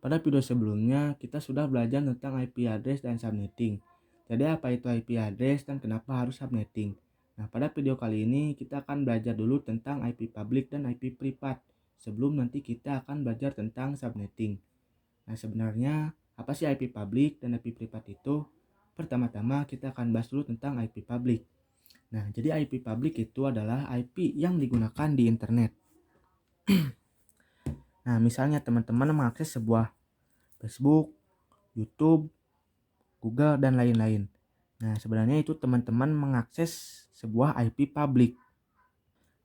pada video sebelumnya kita sudah belajar tentang IP address dan subnetting. Jadi apa itu IP address dan kenapa harus subnetting? Nah, pada video kali ini kita akan belajar dulu tentang IP public dan IP privat. Sebelum nanti kita akan belajar tentang subnetting. Nah, sebenarnya apa sih IP public dan IP privat itu? Pertama-tama kita akan bahas dulu tentang IP public. Nah, jadi IP public itu adalah IP yang digunakan di internet. Nah, misalnya teman-teman mengakses sebuah Facebook, YouTube, Google, dan lain-lain. Nah, sebenarnya itu teman-teman mengakses sebuah IP public.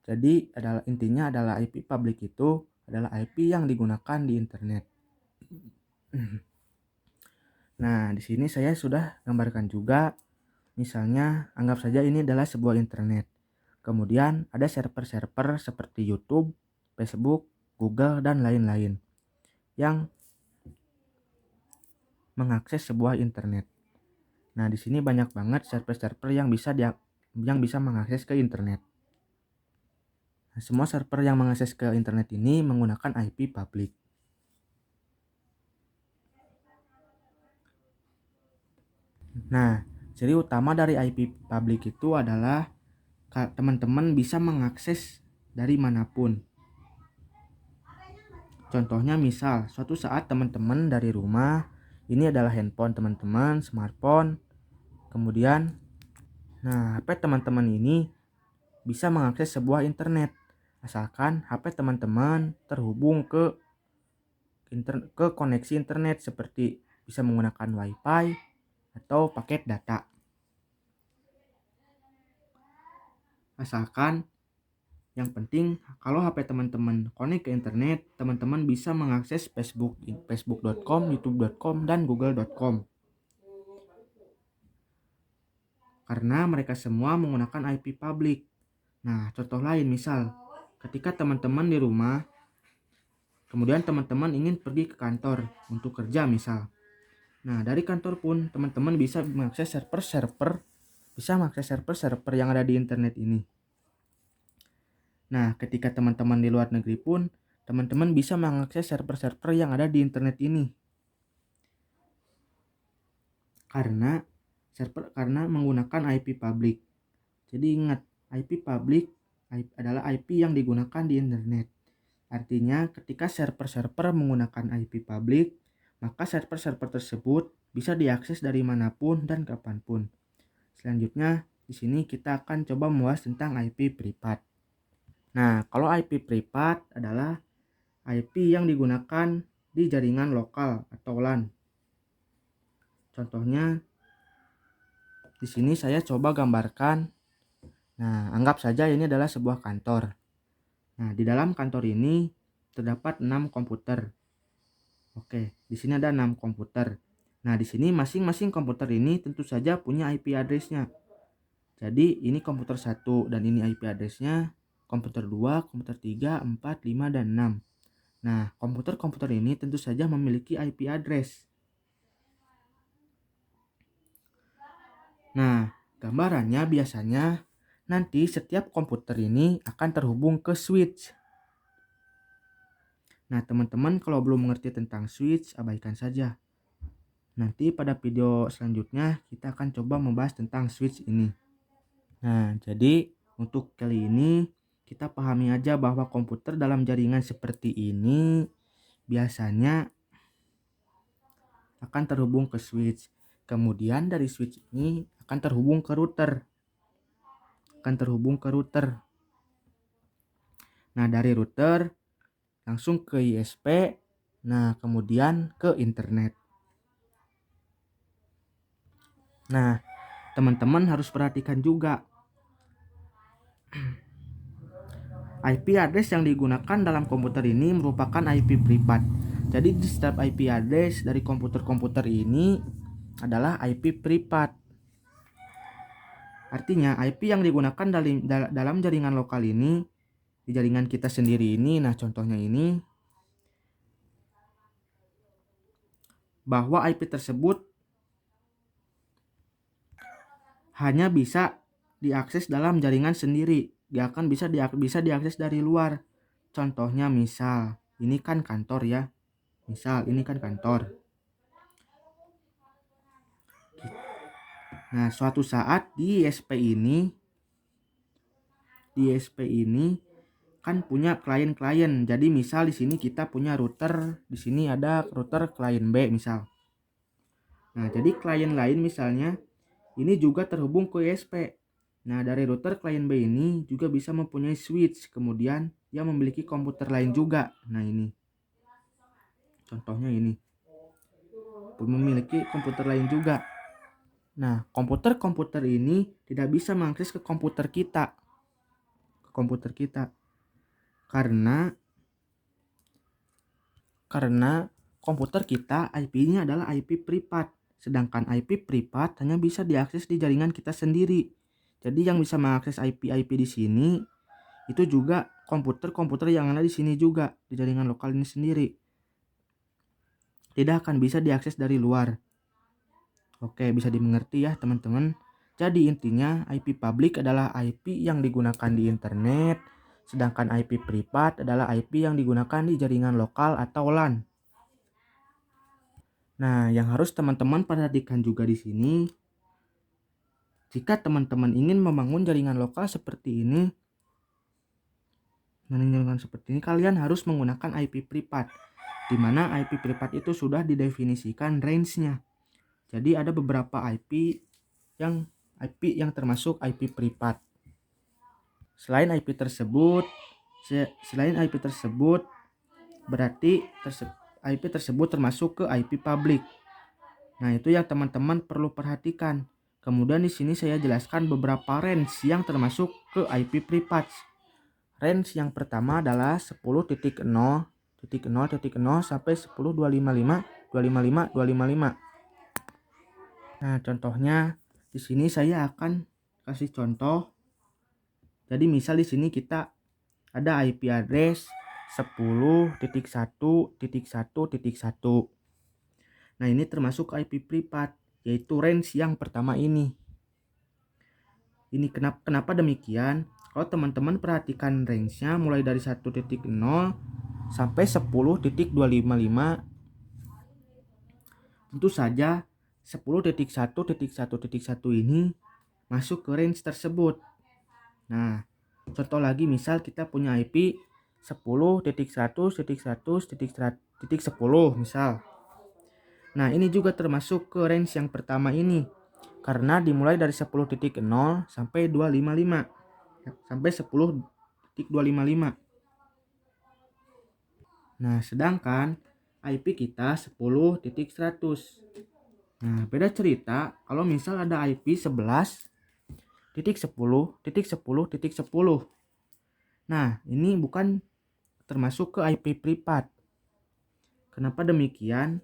Jadi, intinya adalah IP public itu adalah IP yang digunakan di internet. Nah, di sini saya sudah gambarkan juga. Misalnya, anggap saja ini adalah sebuah internet. Kemudian ada server-server seperti YouTube, Facebook, Google, dan lain-lain yang mengakses sebuah internet. Nah, di sini banyak banget server-server yang bisa mengakses ke internet. Nah, semua server yang mengakses ke internet ini menggunakan IP public. Nah, ciri utama dari IP public itu adalah teman-teman bisa mengakses dari manapun. Contohnya misal, suatu saat teman-teman dari rumah, ini adalah handphone teman-teman, smartphone, kemudian, HP teman-teman ini bisa mengakses sebuah internet, asalkan HP teman-teman terhubung ke koneksi internet seperti bisa menggunakan WiFi atau paket data. Asalkan yang penting kalau HP teman-teman connect ke internet, teman-teman bisa mengakses facebook.com, youtube.com, dan google.com. Karena mereka semua menggunakan IP public. Nah, contoh lain misal, ketika teman-teman di rumah, kemudian teman-teman ingin pergi ke kantor untuk kerja misal. Nah, dari kantor pun teman-teman bisa mengakses server-server yang ada di internet ini. Nah, ketika teman-teman di luar negeri pun, teman-teman bisa mengakses server-server yang ada di internet ini. Karena menggunakan IP public. Jadi ingat, IP public adalah IP yang digunakan di internet. Artinya, ketika server-server menggunakan IP public, maka server-server tersebut bisa diakses dari manapun dan kapanpun. Selanjutnya, di sini kita akan coba membahas tentang IP privat. Nah, kalau IP privat adalah IP yang digunakan di jaringan lokal atau LAN. Contohnya, di sini saya coba gambarkan. Nah, anggap saja ini adalah sebuah kantor. Nah, di dalam kantor ini terdapat 6 komputer. Oke, di sini ada 6 komputer. Nah, di sini masing-masing komputer ini tentu saja punya IP address-nya. Jadi, ini komputer 1 dan ini IP address-nya. Komputer 2, komputer 3, 4, 5, dan 6. Nah, komputer-komputer ini tentu saja memiliki IP address. Nah, gambarannya biasanya nanti setiap komputer ini akan terhubung ke switch. Nah, teman-teman kalau belum mengerti tentang switch, abaikan saja. Nanti pada video selanjutnya kita akan coba membahas tentang switch ini. Nah, jadi untuk kali ini kita pahami aja bahwa komputer dalam jaringan seperti ini biasanya akan terhubung ke switch. Kemudian dari switch ini akan terhubung ke router. Nah, dari router langsung ke ISP, nah kemudian ke internet. Nah, teman-teman harus perhatikan juga IP address yang digunakan dalam komputer ini merupakan IP privat. Jadi di setiap IP address dari komputer-komputer ini adalah IP privat. Artinya IP yang digunakan dalam jaringan lokal ini, di jaringan kita sendiri ini, nah contohnya ini, bahwa IP tersebut hanya bisa diakses dalam jaringan sendiri, gak akan bisa diakses dari luar. Contohnya misal, ini kan kantor ya. Misal ini kan kantor. Nah, suatu saat di ISP ini kan punya klien-klien. Jadi misal di sini kita punya router, di sini ada router klien B misal. Nah, jadi klien lain misalnya ini juga terhubung ke ISP. Nah, dari router klien B ini juga bisa mempunyai switch, kemudian dia memiliki komputer lain juga. Nah, ini contohnya ini. Memiliki komputer lain juga. Nah, komputer-komputer ini tidak bisa mengakses ke komputer kita. Karena komputer kita IP-nya adalah IP privat. Sedangkan IP privat hanya bisa diakses di jaringan kita sendiri. Jadi yang bisa mengakses IP di sini itu juga komputer-komputer yang ada di sini juga di jaringan lokal ini sendiri. Tidak akan bisa diakses dari luar. Oke, bisa dimengerti ya teman-teman. Jadi intinya IP public adalah IP yang digunakan di internet, sedangkan IP privat adalah IP yang digunakan di jaringan lokal atau LAN. Nah, yang harus teman-teman perhatikan juga di sini, jika teman-teman ingin membangun jaringan lokal seperti ini, kalian harus menggunakan IP privat, di mana IP privat itu sudah didefinisikan range-nya. Jadi ada beberapa IP yang termasuk IP privat. Selain IP tersebut berarti IP tersebut termasuk ke IP public. Nah, itu yang teman-teman perlu perhatikan. Kemudian di sini saya jelaskan beberapa range yang termasuk ke IP privat. Range yang pertama adalah 10.0.0.0 sampai 10.255.255.255. Nah, contohnya di sini saya akan kasih contoh. Jadi misal di sini kita ada IP address 10.1.1.1. Nah, ini termasuk IP privat, yaitu range yang pertama ini. Ini kenapa demikian? Kalau teman-teman perhatikan range-nya mulai dari 1.0 sampai 10.255, tentu saja 10.1.1.1 ini masuk ke range tersebut. Nah, contoh lagi misal kita punya IP 10.100.100.10 misal. Nah, ini juga termasuk ke range yang pertama ini karena dimulai dari 10.0 sampai 255 sampai 10.255. Nah, sedangkan IP kita 10.100. Nah, beda cerita kalau misal ada IP 11.10.10.10. Nah, ini bukan termasuk ke IP privat. Kenapa demikian?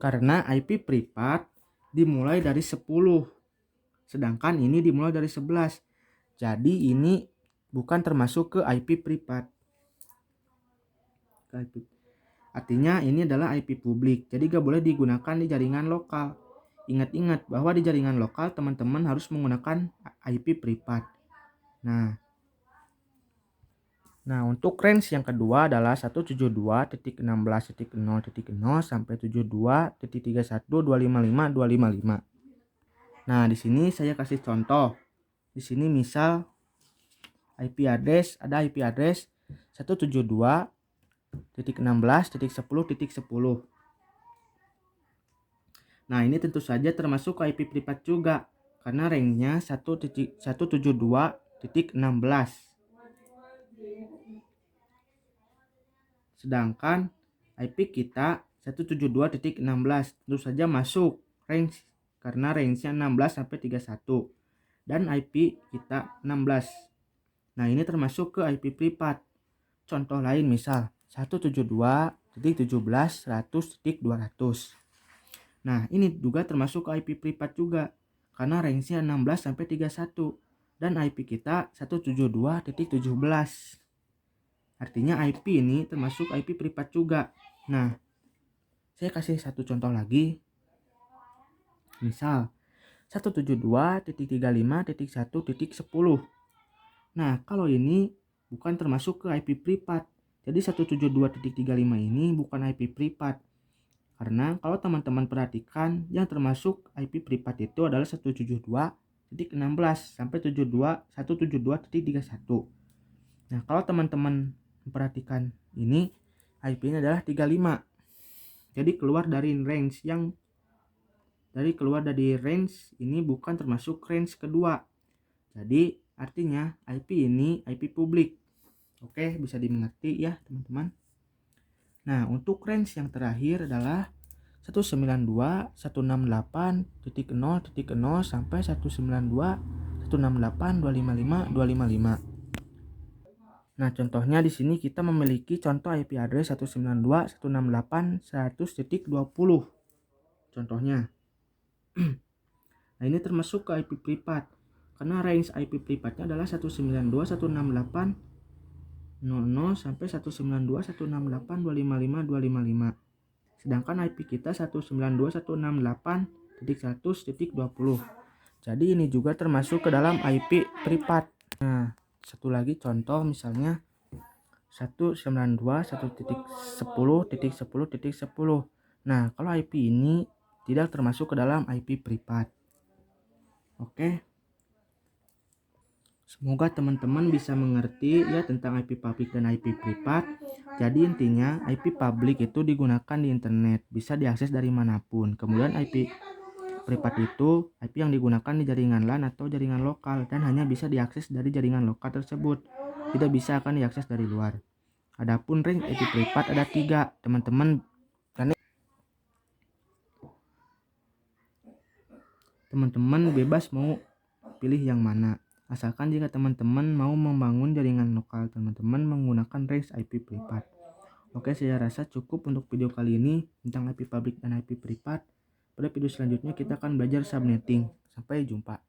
Karena IP privat dimulai dari 10, sedangkan ini dimulai dari 11. Jadi ini bukan termasuk ke IP privat. Artinya ini adalah IP publik, jadi gak boleh digunakan di jaringan lokal. Ingat-ingat bahwa di jaringan lokal teman-teman harus menggunakan IP privat. Nah, untuk range yang kedua adalah 172.16.0.0 sampai 72.31.255.255. Nah, di sini saya kasih contoh. Di sini misal IP address 172.16.10.10. Nah, ini tentu saja termasuk IP privat juga karena range-nya 172.16. Sedangkan IP kita 172.16 tentu saja masuk range karena range-nya 16 sampai 31 dan IP kita 16. Nah, ini termasuk ke IP privat. Contoh lain misal 172.17.100.200. Nah, ini juga termasuk ke IP privat juga karena range-nya 16 sampai 31 dan IP kita 172.17. Artinya IP ini termasuk IP privat juga. Nah, saya kasih satu contoh lagi. Misal 172.35.1.10. Nah, kalau ini bukan termasuk ke IP privat Jadi 172.35 ini bukan IP privat. Karena kalau teman-teman perhatikan, yang termasuk IP privat itu adalah 172.16 sampai 172.31. Nah, kalau teman-teman memperhatikan ini, IP-nya adalah 35. Jadi keluar dari range ini bukan termasuk range kedua. Jadi artinya IP ini IP publik. Oke, bisa dimengerti ya teman-teman. Nah, untuk range yang terakhir adalah 192.168.0.0 sampai 192.168.255.255. Nah, contohnya di sini kita memiliki contoh IP address 192.168.100.20. Contohnya. Nah, ini termasuk ke IP privat. Karena range IP privatnya adalah 192.168.00 sampai 192.168.255.255. Sedangkan IP kita 192.168.100.20. Jadi ini juga termasuk ke dalam IP privat. Nah, satu lagi contoh misalnya 192.1.10.10.10. Nah, kalau IP ini tidak termasuk ke dalam IP privat. Oke. Semoga teman-teman bisa mengerti ya tentang IP publik dan IP privat. Jadi intinya IP publik itu digunakan di internet, bisa diakses dari manapun. Kemudian IP privat itu IP yang digunakan di jaringan LAN atau jaringan lokal dan hanya bisa diakses dari jaringan lokal tersebut. Tidak bisa akan diakses dari luar. Adapun range IP privat ada 3, teman-teman bebas mau pilih yang mana. Asalkan jika teman-teman mau membangun jaringan lokal, teman-teman menggunakan range IP privat. Oke, saya rasa cukup untuk video kali ini tentang IP publik dan IP privat. Pada video selanjutnya kita akan belajar subnetting. Sampai jumpa.